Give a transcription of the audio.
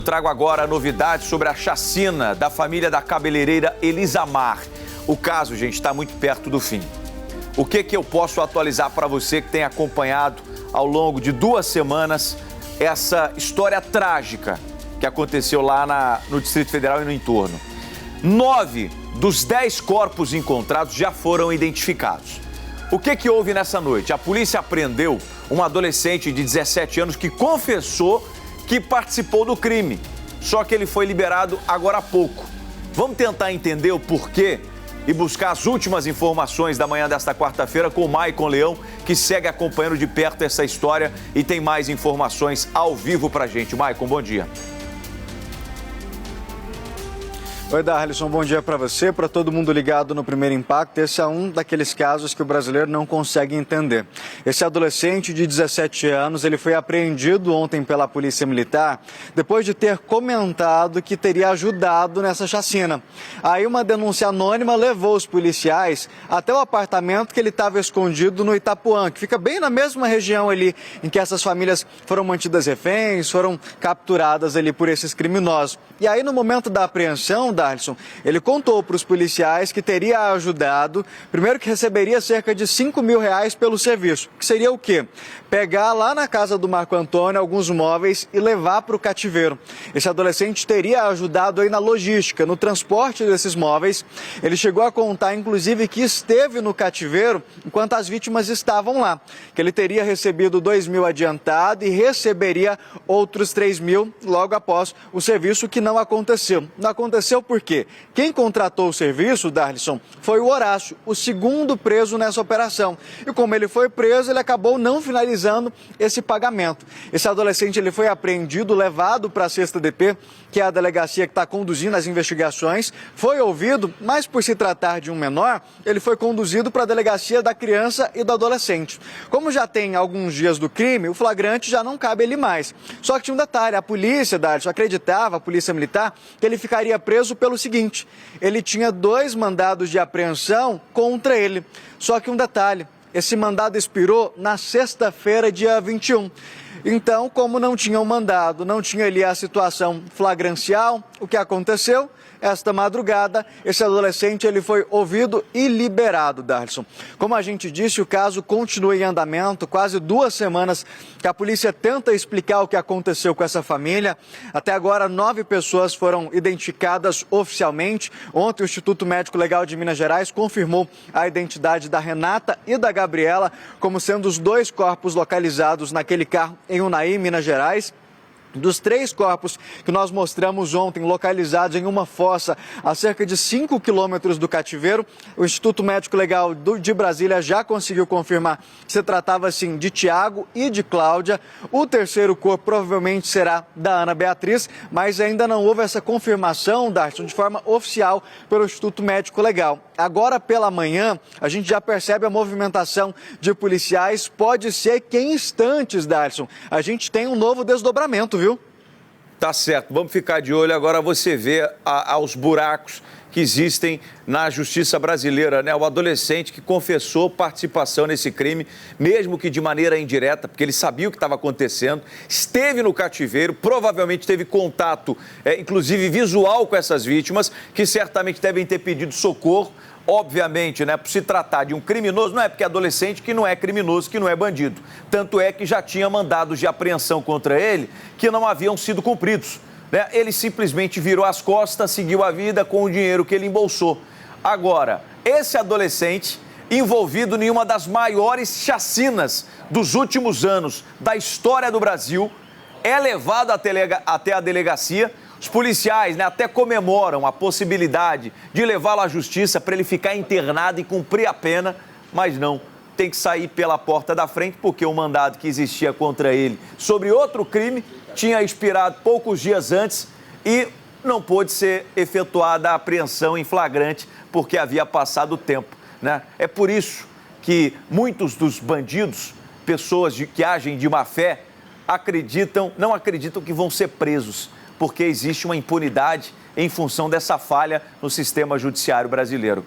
Trago agora novidades sobre a chacina da família da cabeleireira Elisamar. O caso, gente, está muito perto do fim. O que eu posso atualizar para você que tem acompanhado ao longo de 2 semanas essa história trágica que aconteceu lá no Distrito Federal e no entorno? 9 dos 10 corpos encontrados já foram identificados. O que houve nessa noite? A polícia apreendeu um adolescente de 17 anos que confessou que participou do crime, só que ele foi liberado agora há pouco. Vamos tentar entender o porquê e buscar as últimas informações da manhã desta quarta-feira com o Maicon Leão, que segue acompanhando de perto essa história e tem mais informações ao vivo pra gente. Maicon, bom dia. Oi, Darlison, bom dia para você, para todo mundo ligado no Primeiro Impacto. Esse é um daqueles casos que o brasileiro não consegue entender. Esse adolescente de 17 anos, ele foi apreendido ontem pela Polícia Militar depois de ter comentado que teria ajudado nessa chacina. Aí uma denúncia anônima levou os policiais até o apartamento que ele estava escondido no Itapuã, que fica bem na mesma região ali em que essas famílias foram mantidas reféns, foram capturadas ali por esses criminosos. E aí no momento da apreensão, Darlison, ele contou para os policiais que teria ajudado, primeiro que receberia cerca de R$5 mil pelo serviço, que seria o quê? Pegar lá na casa do Marco Antônio alguns móveis e levar para o cativeiro. Esse adolescente teria ajudado aí na logística, no transporte desses móveis. Ele chegou a contar, inclusive, que esteve no cativeiro enquanto as vítimas estavam lá, que ele teria recebido R$2 mil adiantado e receberia outros R$3 mil logo após o serviço, que não aconteceu. Não aconteceu porque quem contratou o serviço, Darlison, foi o Horácio, o segundo preso nessa operação. E como ele foi preso, ele acabou não finalizando esse pagamento. Esse adolescente ele foi apreendido, levado para a 6ª DP, que é a delegacia que está conduzindo as investigações, foi ouvido, mas por se tratar de um menor, ele foi conduzido para a delegacia da criança e do adolescente. Como já tem alguns dias do crime, o flagrante já não cabe ele mais. Só que tinha um detalhe, a polícia, Darlison, acreditava, a polícia militar, que ele ficaria preso pelo seguinte: ele tinha 2 mandados de apreensão contra ele. Só que um detalhe, esse mandado expirou na sexta-feira, dia 21. Então, como não tinha um mandado, não tinha ali a situação flagrancial, o que aconteceu? Esta madrugada, esse adolescente ele foi ouvido e liberado, Darlison. Como a gente disse, o caso continua em andamento, quase 2 semanas que a polícia tenta explicar o que aconteceu com essa família. Até agora, 9 pessoas foram identificadas oficialmente. Ontem, o Instituto Médico Legal de Minas Gerais confirmou a identidade da Renata e da Gabriela como sendo os 2 corpos localizados naquele carro em Unai, Minas Gerais. Dos 3 corpos que nós mostramos ontem, localizados em uma fossa a cerca de 5 quilômetros do cativeiro, o Instituto Médico Legal de Brasília já conseguiu confirmar que se tratava, sim, de Tiago e de Cláudia. O 3º corpo provavelmente será da Ana Beatriz, mas ainda não houve essa confirmação, Darlison, de forma oficial pelo Instituto Médico Legal. Agora pela manhã, a gente já percebe a movimentação de policiais. Pode ser que em instantes, Darlison, a gente tem um novo desdobramento, viu? Tá certo, vamos ficar de olho. Agora você vê aos buracos que existem na justiça brasileira, né? O adolescente que confessou participação nesse crime, mesmo que de maneira indireta, porque ele sabia o que estava acontecendo, esteve no cativeiro, provavelmente teve contato, inclusive visual, com essas vítimas, que certamente devem ter pedido socorro. Obviamente, né, por se tratar de um criminoso, não é porque é adolescente que não é criminoso, que não é bandido. Tanto é que já tinha mandados de apreensão contra ele que não haviam sido cumpridos, né? Ele simplesmente virou as costas, seguiu a vida com o dinheiro que ele embolsou. Agora, esse adolescente, envolvido em uma das maiores chacinas dos últimos anos da história do Brasil, é levado até a delegacia. Os policiais, né, até comemoram a possibilidade de levá-lo à justiça para ele ficar internado e cumprir a pena, mas não, tem que sair pela porta da frente porque o mandado que existia contra ele sobre outro crime tinha expirado poucos dias antes e não pôde ser efetuada a apreensão em flagrante porque havia passado o tempo, né? É por isso que muitos dos bandidos, pessoas que agem de má fé, não acreditam que vão ser presos, porque existe uma impunidade em função dessa falha no sistema judiciário brasileiro.